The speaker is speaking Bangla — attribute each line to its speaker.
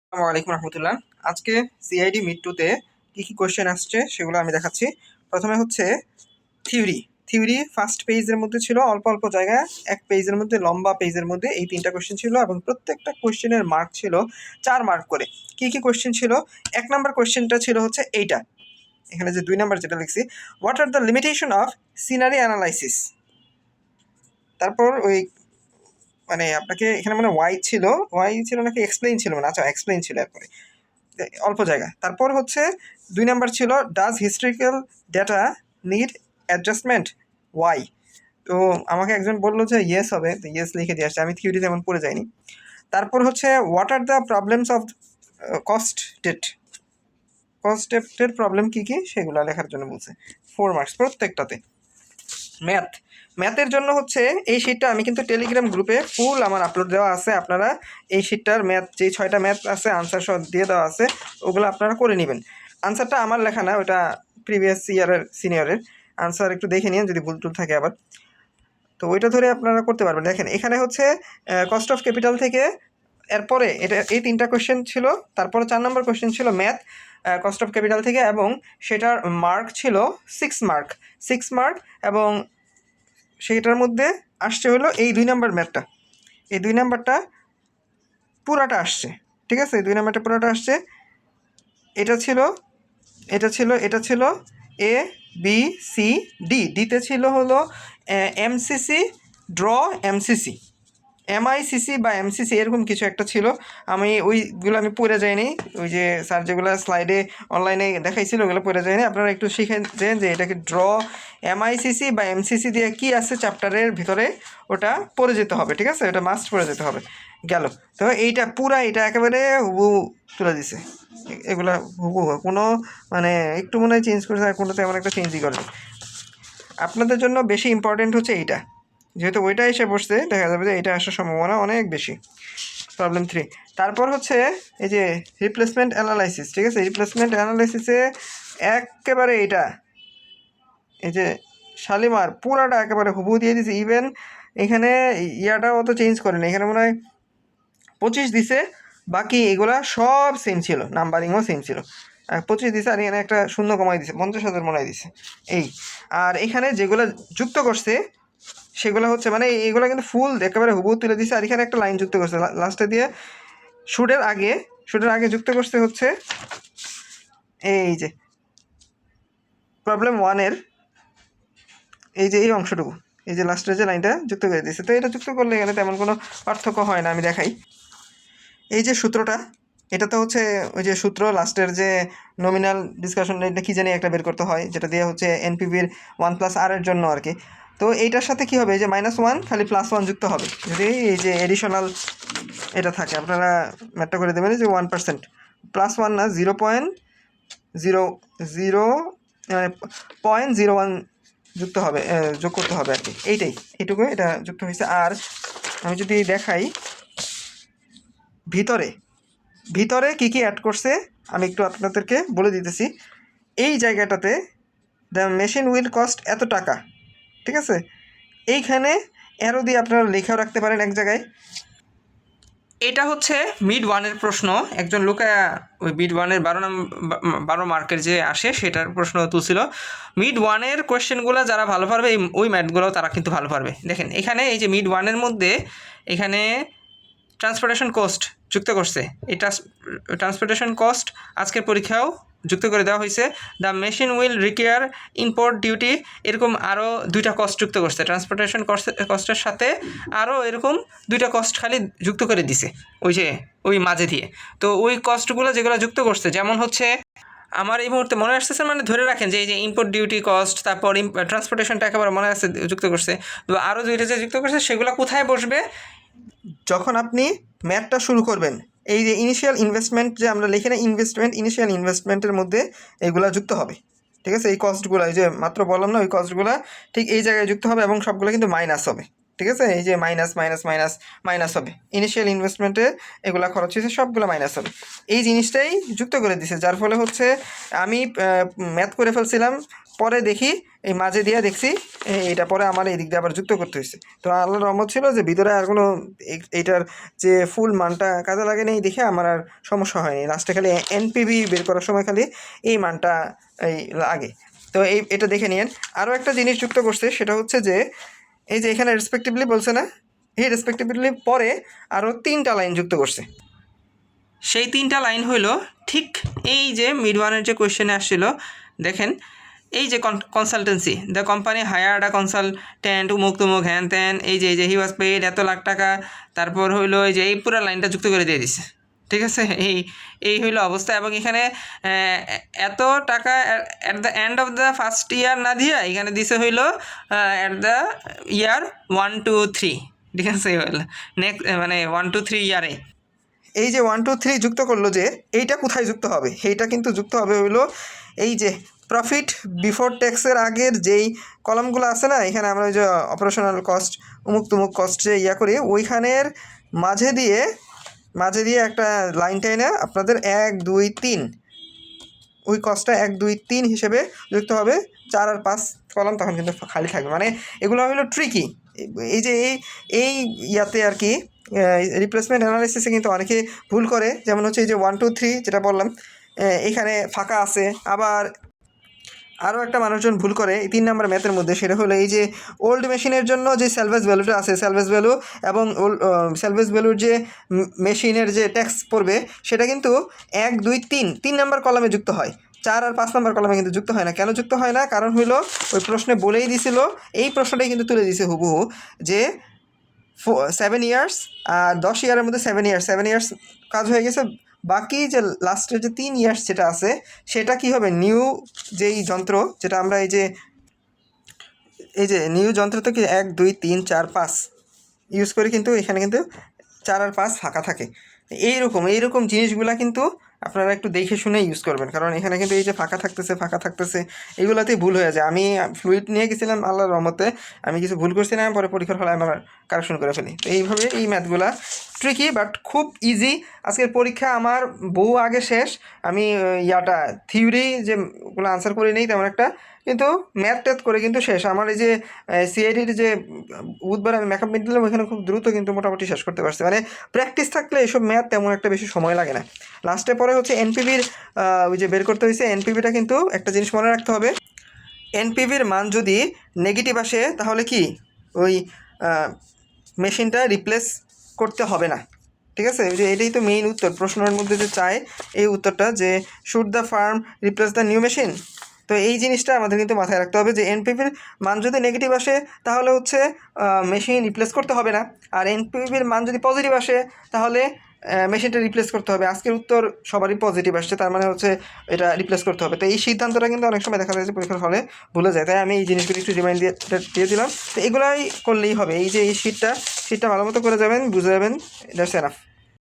Speaker 1: আসসালামু আলাইকুম রহমতুল্লাহ। আজকে সিআইডি মিড টুতে কী কী কোয়েশ্চেন আসছে সেগুলো আমি দেখাচ্ছি। প্রথমে হচ্ছে থিওরি। থিওরি ফার্স্ট পেজের মধ্যে ছিল অল্প অল্প জায়গায়, এক পেজের মধ্যে লম্বা পেজের মধ্যে এই 3টা কোয়েশ্চেন ছিল এবং প্রত্যেকটা কোয়েশ্চেনের মার্ক ছিল 4 মার্ক করে। কী কী কোয়েশ্চেন ছিল? 1 নম্বর কোয়েশ্চেনটা ছিল হচ্ছে এইটা, এখানে যে 2 নাম্বার যেটা লিখছি, what are the limitation of scenery analysis. তারপর ওই মানে আপনাকে এখানে মানে ওয়াই ছিল নাকি এক্সপ্লেইন ছিল, মানে আচ্ছা এক্সপ্লেইন ছিল এরপরে অল্প জায়গা। তারপর হচ্ছে 2 নাম্বার ছিল does historical data need adjustment why. তো আমাকে একজন বললো যে ইয়েস হবে, তো ইয়েস লিখে দিয়ে আসছে, আমি থিওরি তেমন পড়ে যাইনি। তারপর হচ্ছে what are the problems of cost ডেটের প্রবলেম কী কী সেগুলো লেখার জন্য বলছে। 4 মার্কস প্রত্যেকটাতে। ম্যাথের জন্য হচ্ছে এই শিটটা আমি কিন্তু টেলিগ্রাম গ্রুপে ফুল আমার আপলোড দেওয়া আছে, আপনারা এই শিটটার ম্যাথ যেই 6টা ম্যাথ আছে আনসার সহ দিয়ে দেওয়া আছে, ওগুলো আপনারা করে নেবেন। আনসারটা আমার লেখা না, ওটা প্রিভিয়াস ইয়ারের সিনিয়রের আনসার, একটু দেখে নিন যদি ভুল টুল থাকে আবার, তো ওইটা ধরে আপনারা করতে পারবেন। দেখেন এখানে হচ্ছে কস্ট অফ ক্যাপিটাল থেকে এরপরে এটা এই 3টা কোয়েশ্চেন ছিল, তারপরে 4 নম্বর কোয়েশ্চেন ছিল ম্যাথ কস্ট অফ ক্যাপিটাল থেকে, এবং সেটার মার্ক ছিল 6 মার্ক, এবং সেইটার মধ্যে আসছে হলো এই 2 নাম্বার ম্যাথটা, এই 2 নাম্বারটা পুরাটা আসছে, ঠিক আছে? 2 নাম্বারটা পুরাটা আসছে। এটা ছিল এ বি সি ডি, ডিতে ছিল হলো এমসিসি ড্র এমসিসি, এমআইসিসি বা এমসিসি এরকম কিছু একটা ছিল। আমি ওইগুলো আমি পড়ে যাইনি, ওই যে স্যার যেগুলো স্লাইডে অনলাইনে দেখাইছিল ওগুলো পড়ে যায়নি। আপনারা একটু শিখেন যে এটাকে ড্র এমআইসিসি বা এমসিসি দিয়ে কী আছে চ্যাপ্টারের ভিতরে, ওটা পড়ে যেতে হবে, ঠিক আছে? ওটা মাস্ট পড়ে যেতে হবে। গেল তো এইটা পুরা এটা একেবারে হুবহু তুলে দিছে, এগুলা হুবহু, কোনো মানে একটু মনে হয় চেঞ্জ করেছে, আর কোনো তেমন একটা চেঞ্জই করেনি। আপনাদের জন্য বেশি ইম্পর্টেন্ট হচ্ছে এইটা, যেহেতু ওইটা এসে বসছে দেখা যাবে যে এটা আসার সম্ভাবনা অনেক বেশি। প্রবলেম 3। তারপর হচ্ছে এই যে রিপ্লেসমেন্ট অ্যানালাইসিস, ঠিক আছে? রিপ্লেসমেন্ট অ্যানালাইসিসে একেবারে এইটা এই যে শালিমার পুরাটা একেবারে হুবহু দিয়ে দিছে, ইভেন এখানে ইয়াটাও অত চেঞ্জ করে না, এখানে মনে হয় 25 দিছে, বাকি এগুলা সব সেম ছিল, নাম্বারিংও সেম ছিল। 25 দিছে, আর এখানে একটা শূন্য কমাই দিছে, 50,000 মনে হয় দিছে এই। আর এখানে যেগুলো যুক্ত করছে সেগুলো হচ্ছে মানে এইগুলো কিন্তু ফুল একেবারে হুবহু তুলে দিছে, আর এখানে একটা লাইন যুক্ত করছে লাস্টে দিয়ে, শুটের আগে যুক্ত করছে হচ্ছে এই যে প্রবলেম 1-এর এই যে এই অংশটুকু, এই যে লাস্টের যে লাইনটা যুক্ত করে দিয়েছে। তো এটা যুক্ত করলে এখানে তেমন কোনো পার্থক্য হয় না, আমি দেখাই। এই যে সূত্রটা, এটা তো হচ্ছে ওই যে সূত্র লাস্টের যে নমিনাল ডিসকাশন এটা কী জানি একটা বের করতে হয়, যেটা দিয়ে হচ্ছে এনপিভির 1+r এর জন্য আর কি। তো এইটার সাথে কী হবে, এই যে -1 খালি +1 যুক্ত হবে যদি এই যে এডিশনাল এটা থাকে, আপনারা ম্যাথটা করে দেবেন যে 1% +1 না 0.001 যুক্ত হবে, যোগ করতে হবে আর কি, এইটুকু এটা যুক্ত হয়েছে। আর আমি যদি দেখাই ভিতরে কী কী অ্যাড করছে আমি একটু আপনাদেরকে বলে দিতেছি। এই জায়গাটাতে দ্য মেশিন উইল কস্ট এত টাকা, ঠিক আছে? এইখানে অ্যারো দিয়ে আপনারা লেখাও রাখতে পারেন এক জায়গায়। এটা হচ্ছে মিড 1-এর প্রশ্ন, একজন লোকা ওই মিড 1-এর 12 মার্কের যে আসে সেটার প্রশ্ন তুলছিল। মিড 1-এর কোয়েশ্চেনগুলো যারা ভালো পারবে ওই ম্যাথগুলো তারা কিন্তু ভালো পারবে। দেখেন এখানে এই যে মিড 1-এর মধ্যে এখানে ট্রান্সপোর্টেশন কস্ট যুক্ত করছে, এই ট্রান্সপোর্টেশন কস্ট আজকের পরীক্ষাও যুক্ত করে দেওয়া হয়েছে। The machine will require import duty, এরকম আরও 2টা কস্ট যুক্ত করছে, ট্রান্সপোর্টেশন কস্টের সাথে আরও এরকম 2টা কস্ট খালি যুক্ত করে দিছে ওই মাঝে দিয়ে। তো ওই কস্টগুলো যেগুলো যুক্ত করছে, যেমন হচ্ছে আমার এই মুহূর্তে মনে আসতেছে, মানে ধরে রাখেন যে এই যে ইম্পোর্ট ডিউটি কস্ট, তারপর ট্রান্সপোর্টেশনটা একেবারে মনে আসছে যুক্ত করছে। তো আরও 2টা যে যুক্ত করছে সেগুলো কোথায় বসবে, যখন আপনি ম্যাথটা শুরু করবেন এই যে ইনিশিয়াল ইনভেস্টমেন্ট যে আমরা লিখি না ইনিশিয়াল ইনভেস্টমেন্টের মধ্যে এইগুলা যুক্ত হবে, ঠিক আছে? এই কস্টগুলো এই যে মাত্র বললাম না, ওই কস্টগুলো ঠিক এই জায়গায় যুক্ত হবে, এবং সবগুলো কিন্তু মাইনাস হবে, ঠিক আছে? এই যে মাইনাস হবে, ইনিশিয়াল ইনভেস্টমেন্টে এগুলা খরচ হয়েছে সবগুলো মাইনাস হবে, এই জিনিসটাই যুক্ত করে দিছে। যার ফলে হচ্ছে আমি ম্যাথ করে ফেলছিলাম পরে দেখি এই মাঝে দিয়ে দেখছি এটা পরে আমার এই দিক দিয়ে আবার যুক্ত করতে হয়েছে। তো আল্লাহর রহমত ছিল যে ভিতরে আর কোনো এইটার যে ফুল মানটা কাজে লাগে নেই দেখে আমার আর সমস্যা হয়নি। লাস্টে খালি এনপিভি বের করার সময় খালি এই মানটা এই লাগে। তো এটা দেখে নিন। আরও একটা জিনিস যুক্ত করছে, সেটা হচ্ছে যে এই যে এখানে রেসপেক্টিভলি বলছে না, এই রেসপেক্টিভলি পরে আরও 3টা লাইন যুক্ত করছে। সেই 3টা লাইন হইল ঠিক এই যে মিড ওয়ানের যে কোয়েশ্চেনে আসছিল, দেখেন এই যে consultancy, the company hired a consultant উমুক তুমুক হ্যান ত্যান, এই যে হি ওয়াজ পেড এত লাখ টাকা, তারপর হইলো এই যে এই পুরো লাইনটা যুক্ত করে দিয়ে দিছে। ঠিক আছে, এই হইলো অবস্থা। এবং এখানে এত টাকা at the end of the first year না দিয়া এখানে দিছে হইলো অ্যাট দ্য ইয়ার 1 2 3। ঠিক আছে, নেক্সট মানে 1 2 3 ইয়ারে এই যে 1 2 3 যুক্ত করলো, যে এইটা কোথায় যুক্ত হবে? এইটা কিন্তু যুক্ত হবে হইলো এই যে প্রফিট বিফোর ট্যাক্সের আগের যেই কলামগুলো আছে না, এখানে আমরা ওই যে অপারেশনাল কস্ট উমুক তুমুক কস্ট যে করি, ওইখানের মাঝে দিয়ে একটা লাইন টেনে আপনাদের 1 2 3 ওই কস্টটা 1 2 3 হিসেবে যুক্ত হবে। 4 আর 5 কলাম তখন কিন্তু খালি থাকবে। মানে এগুলো হলো ট্রিকি। এই যে এই ইয়াতে আর কি রিপ্লেসমেন্ট অ্যানালাইসিসে কিন্তু অনেকে ভুল করে। যেমন হচ্ছে এই যে 1 2 3 যেটা বললাম, এখানে ফাঁকা আছে। আবার আরও একটা মানুষজন ভুল করে এই 3 নম্বর ম্যাথের মধ্যে, সেটা হলো এই যে ওল্ড মেশিনের জন্য যে সেলভেজ ভ্যালুটা আছে, সেলভেজ ভ্যালু এবং সেলভেজ ভ্যালুর যে মেশিনের যে ট্যাক্স পড়বে, সেটা কিন্তু 1 2 3 নম্বর কলামে যুক্ত হয়। 4 আর 5 নম্বর কলামে কিন্তু যুক্ত হয় না। কেন যুক্ত হয় না? কারণ হইলো ওই প্রশ্নে বলেই দিছিল, এই প্রশ্নটাই কিন্তু তুলে দিছে হুবহু, যে 7 ইয়ার্স আর 10 ইয়ারের মধ্যে 7 ইয়ার্স কাজ হয়ে গেছে। বাকি যে লাস্টের যে 3 ইয়ার্স যেটা আছে, সেটা কি হবে? নিউ যেই যন্ত্র, যেটা আমরা এই যে নিউ যন্ত্র থেকে 1 2 3 4 5 ইউজ করি, কিন্তু এখানে কিন্তু 4 আর 5 ফাঁকা থাকে। এইরকম জিনিসগুলা কিন্তু আপনারা একটু দেখে শুনে ইউজ করবেন, কারণ এখানে কিন্তু এই যে ফাঁকা থাকতেছে এইগুলাতেই ভুল হয়ে যায়। আমি ফ্লুইড নিয়ে গেছিলাম, আল্লাহর রহমতে আমি কিছু ভুল করছিলাম, পরে পরীক্ষার হলে আমার কারেকশন করে ফেলি। তো এইভাবে এই ম্যাথগুলা ট্রিকি বাট খুব ইজি। আজকের পরীক্ষা আমার বহু আগে শেষ। আমি থিওরি যেগুলো আনসার করে নেই তেমন একটা, কিন্তু ম্যাথ করে কিন্তু শেষ। আমার এই যে সিআইডির যে বুধবার আমি মেকআপ মিট দিলাম, ওইখানে খুব দ্রুত কিন্তু মোটামুটি শেষ করতে পারছি। মানে প্র্যাকটিস থাকলে এসব ম্যাথ তেমন একটা বেশি সময় লাগে না। লাস্টে পরে হচ্ছে এনপিভির ওই যে বের করতে হয়েছে, এনপিভিটা কিন্তু একটা জিনিস মনে রাখতে হবে, এনপিভির মান যদি নেগেটিভ আসে তাহলে কি ওই মেশিনটা রিপ্লেস করতে হবে না। ঠিক আছে, যে এটাই তো মেইন উত্তর প্রশ্নের মধ্যে যে চায় এই উত্তরটা, যে should the farm replace the new machine. তো এই জিনিসটা আমাদের কিন্তু মাথায় রাখতে হবে, যে এনপিভির মান যদি নেগেটিভ আসে তাহলে হচ্ছে মেশিন রিপ্লেস করতে হবে না, আর এনপিভির মান যদি পজিটিভ আসে তাহলে মেশিনটা রিপ্লেস করতে হবে। আজকের উত্তর সবারই পজিটিভ আসছে, তার মানে হচ্ছে এটা রিপ্লেস করতে হবে। তো এই সিদ্ধান্তটা কিন্তু অনেক সময় দেখা যায় যে পরীক্ষার হলে ভুলে যায়, তাই আমি এই জিনিসগুলো একটু রিমাইন্ড দিয়ে দিলাম। তো এগুলাই করলেই হবে। এই যে এই শীটটা ভালো মতো করে যাবেন, বুঝে যাবেন, দ্যাটস এনাফ।